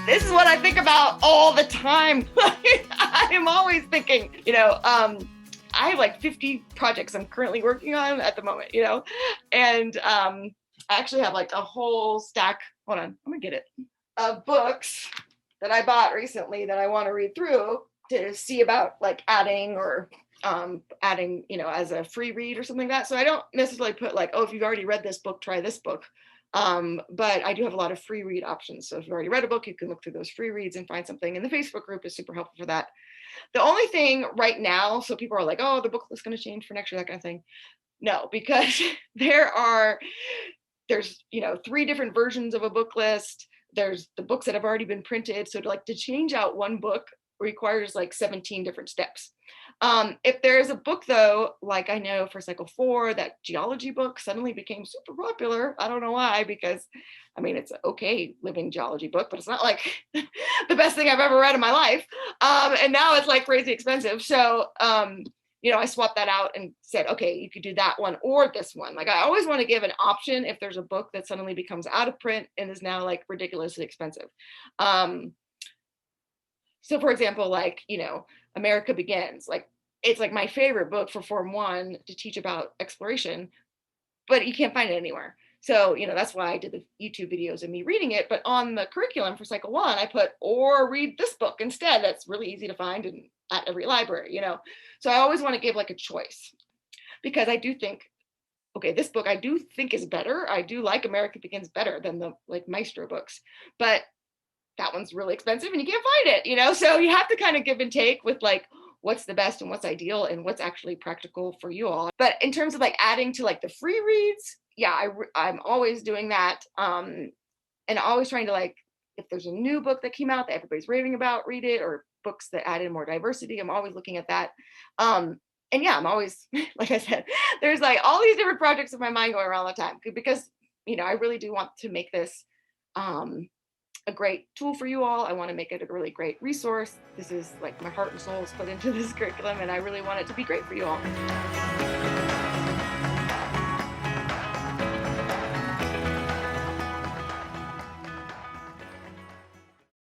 this is what I think about all the time. I'm always thinking, I have like 50 projects I'm currently working on at the moment, and I actually have like a whole stack. Hold on, I'm gonna get it, of books that I bought recently that I want to read through to see about like adding or adding, as a free read or something like that. So I don't necessarily put like, oh, if you've already read this book, try this book. But I do have a lot of free read options. So if you already read a book, you can look through those free reads and find something. And the Facebook group is super helpful for that. The only thing right now, so people are like, oh, the book list is going to change for next year, that kind of thing. No, because there's 3 different versions of a book list. There's the books that have already been printed. So to change out one book requires like 17 different steps. If there's a book though, like I know for cycle 4, that geology book suddenly became super popular. I don't know why, because it's an okay living geology book, but it's not like the best thing I've ever read in my life. And now it's like crazy expensive. So, I swapped that out and said, okay, you could do that one or this one. Like I always want to give an option if there's a book that suddenly becomes out of print and is now like ridiculously expensive. So for example, like, America Begins, like it's like my favorite book for Form 1 to teach about exploration, but you can't find it anywhere. So, that's why I did the YouTube videos of me reading it. But on the curriculum for cycle 1, I put, or read this book instead. That's really easy to find and at every library, So I always want to give like a choice, because I do think, okay, this book I do think is better. I do like America Begins better than the like Maestro books, but that one's really expensive and you can't find it, So you have to kind of give and take with like what's the best and what's ideal and what's actually practical for you all. But in terms of like adding to like the free reads, yeah, I'm always doing that. And always trying to like, if there's a new book that came out that everybody's raving about, read it, or books that added more diversity. I'm always looking at that. And yeah, I'm always, like I said, there's like all these different projects in my mind going around all the time, because, I really do want to make this a great tool for you all. I want to make it a really great resource. This is like my heart and soul is put into this curriculum, and I really want it to be great for you all.